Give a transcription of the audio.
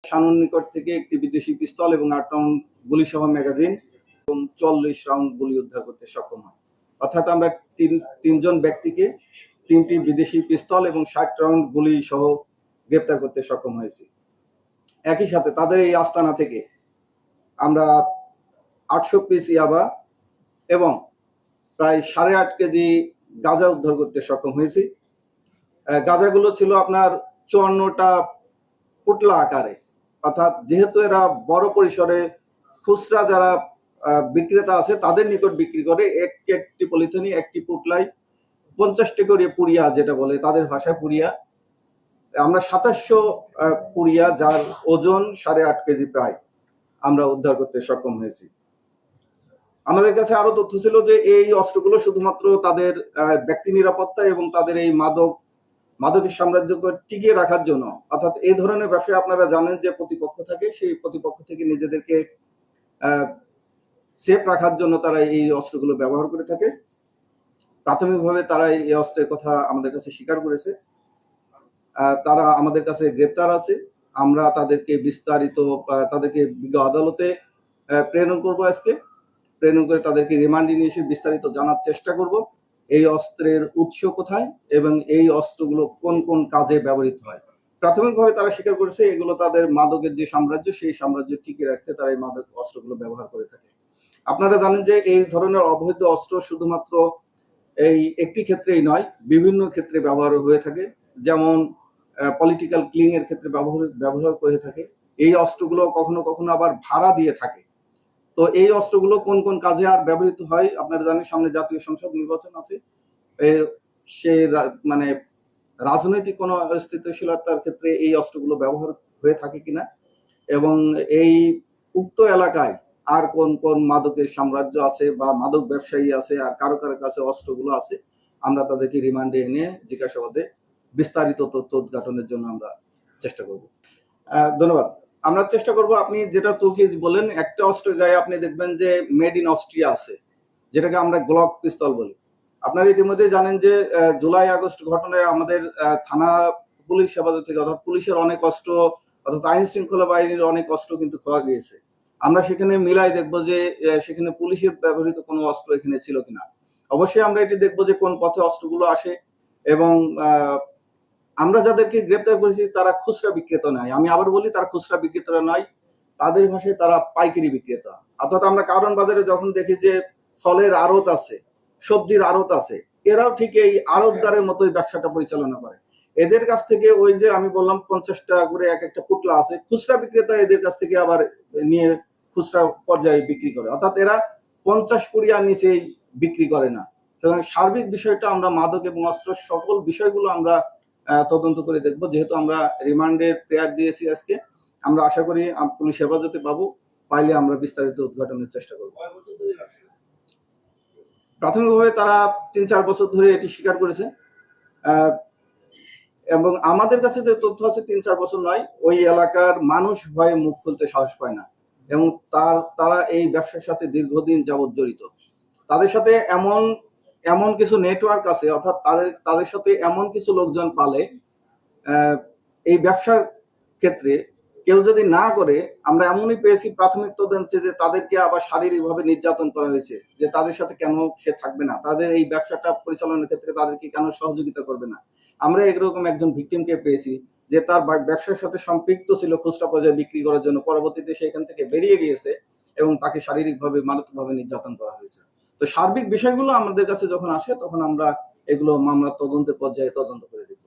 শানুর নিকট থেকে একটি বিদেশি পিস্তল এবং 8 রাউন্ড গুলি সহ ম্যাগাজিন এবং 40 রাউন্ড গুলি উদ্ধার করতে সক্ষম হয়। অর্থাৎ আমরা তিনজন ব্যক্তিকে 3টি বিদেশি পিস্তল এবং 60 রাউন্ড গুলি সহ গ্রেপ্তার করতে সক্ষম হয়েছি। একই সাথে তাদের এই আস্তানা থেকে আমরা 800 পিস ইয়াবা এবং প্রায় 8.5 কেজি গাঁজা উদ্ধার করতে সক্ষম হয়েছি। গাঁজাগুলো ছিল আপনার 54টা পুটলা আকারে, অর্থাৎ যেহেতু এরা বড় পরিসরে খুচরা যারা বিক্রেতা আছে তাদের নিকট বিক্রি করে, একটি পলিথিনে একটি পুটলাই 50টি করে পুরিয়া, যেটা বলে তাদের ভাষায় পুরিয়া, আমরা 2700 পুরিয়া, যার ওজন 8.5 কেজি প্রায়, আমরা উদ্ধার করতে সক্ষম হয়েছি। আমাদের কাছে আরো তথ্য ছিল যে এই অস্ত্রগুলো শুধুমাত্র তাদের ব্যক্তি নিরাপত্তা এবং তাদের এই মাদকের সাম্রাজ্যকে টিকিয়ে রাখার জন্য, অর্থাৎ এই ধরনের ব্যবসায় আপনারা জানেন যে প্রতিপক্ষ থাকে, সেই প্রতিপক্ষ থেকে নিজেদেরকে সেফ রাখার জন্য তারা এই অস্ত্রগুলো ব্যবহার করে থাকে। প্রাথমিকভাবে তারা এই অস্ত্রের কথা আমাদের কাছে স্বীকার করেছে। তারা আমাদের কাছে গ্রেপ্তার আছে। আমরা তাদেরকে বিস্তারিত তাদেরকে বিজ্ঞ আদালতে প্রেরণ করব। আজকে প্রেরণ করে তাদেরকে রিমান্ডে নিয়ে এসে বিস্তারিত জানার চেষ্টা করব এই অস্ত্রের উৎস কোথায় এবং এই অস্ত্রগুলো কোন কোন কাজে ব্যবহৃত হয়। প্রাথমিকভাবে তারা স্বীকার করেছে এগুলো তাদের মাদকের যে সাম্রাজ্য, সেই সাম্রাজ্য টিকিয়ে রাখতে তারা এই মাদক অস্ত্রগুলো ব্যবহার করে থাকে। আপনারা জানেন যে এই ধরনের অবৈধ অস্ত্র শুধুমাত্র এই একটি ক্ষেত্রেই নয়, বিভিন্ন ক্ষেত্রে ব্যবহার হয়ে থাকে। যেমন পলিটিক্যাল ক্লিং এর ক্ষেত্রে ব্যবহার করে থাকে। এই অস্ত্রগুলো কখনো কখনো আবার ভাড়া দিয়ে থাকে। তো এই অস্ত্রগুলো কোন কোন কাজে আর ব্যবহৃত হয় আপনারা জানেন, সামনে জাতীয় সংসদ নির্বাচন আছে, সে মানে রাজনৈতিক কোনো স্থিতিশীলতার ক্ষেত্রে এই অস্ত্রগুলো ব্যবহার হয়ে থাকে কিনা, এবং এই উক্ত এলাকায় আর কোন কোন মাদকের সাম্রাজ্য আছে বা মাদক ব্যবসায়ী আছে আর কারো কারো কাছে অস্ত্রগুলো আছে, আমরা তাদেরকে রিমান্ডে এনে জিজ্ঞাসাবাদে বিস্তারিত তথ্য উদ্ঘাটনের জন্য আমরা চেষ্টা করব। ধন্যবাদ। আমরা চেষ্টা করব। আপনি যেটা তুর্কিজ বলেন, একটা অস্ত্রের গায়ে আপনি দেখবেন যে মেড ইন অস্ট্রিয়া আছে, যেটাকে আমরা গ্লক পিস্তল বলি। আপনারা ইতিমধ্যে জানেন যে জুলাই আগস্ট ঘটনায় আমাদের থানা পুলিশ হেফাজত থেকে, অর্থাৎ পুলিশের অনেক অস্ত্র, অর্থাৎ আইন শৃঙ্খলা বাহিনীর অনেক অস্ত্র কিন্তু খোয়া গিয়েছে। আমরা সেখানে মিলাই দেখব যে সেখানে পুলিশের ব্যবহৃত কোনো অস্ত্র এখানে ছিল কিনা। অবশ্যই আমরা এটি দেখব যে কোন পথে অস্ত্রগুলো আসে, এবং আমরা যাদেরকে গ্রেপ্তার করেছি তারা খুচরা বিক্রেতা নয়। আমি আবার বলি, তারা খুচরা বিক্রেতা নয়, তাদের ভাষায় তারা পাইকারি বিক্রেতা। অর্থাৎ আমরা কারণ বাজারে যখন দেখি যে ফলের আড়ত আছে, সবজির আড়ত আছে, এরাও ঠিক এই আড়তদারের মতোই ব্যবসাটা পরিচালনা করে। এদের কাছ থেকে ওই যে আমি বললাম 50 টাকা করে এক একটা পুটলা আছে, খুচরা বিক্রেতা এদের কাছ থেকে আবার নিয়ে খুচরা পর্যায়ে বিক্রি করে। অর্থাৎ এরা 50 পুরিয়ার নিচেই বিক্রি করে না। সুতরাং সার্বিক বিষয়টা আমরা মাদক এবং অস্ত্র সকল বিষয়গুলো আমরা তদন্ত করে দেখব। যেহেতু আমরা রিমান্ডের প্রেয়ার দিয়েছি আজকে, আমরা আশা করি পুলিশ হেফাজতে পাবো, পাইলে আমরা বিস্তারিত উদ্ঘাটনের চেষ্টা করব। প্রাথমিকভাবে তারা 3-4 বছর ধরে এটি স্বীকার করেছে, এবং আমাদের কাছে যে তথ্য আছে 3-4 বছর নয়, ওই এলাকার মানুষ ভয়ে মুখ খুলতে সাহস পায় না, এবং তারা এই ব্যবসার সাথে দীর্ঘদিন যাবৎ জড়িত। তাদের সাথে এমন কিছু নেটওয়ার্ক আছে, অর্থাৎ তাদের সাথে এমন কিছু লোকজন পালে এই ব্যবসার ক্ষেত্রে কেউ যদি না করে, আমরা এমনই পেয়েছি প্রাথমিক তদন্তে যে তাদেরকে আবার শারীরিকভাবে নির্যাতন করা হয়েছে, যে তাদের সাথে কেন সে থাকবে না, তাদের এই ব্যবসাটা পরিচালনার ক্ষেত্রে তাদেরকে কেন সহযোগিতা করবে না। আমরা এরকম একজন ভিকটিমকে পেয়েছি যে তার ব্যবসার সাথে সম্পৃক্ত ছিল খুচরা পর্যায়ে বিক্রি করার জন্য, পরবর্তীতে সেখান থেকে বেরিয়ে গিয়েছে এবং তাকে শারীরিকভাবে মারাত্মকভাবে নির্যাতন করা হয়েছে। তো সার্বিক বিষয়গুলো আমাদের কাছে যখন আসে তখন আমরা এগুলো মামলার তদন্তের পর্যায়ে তদন্ত করে দেখব।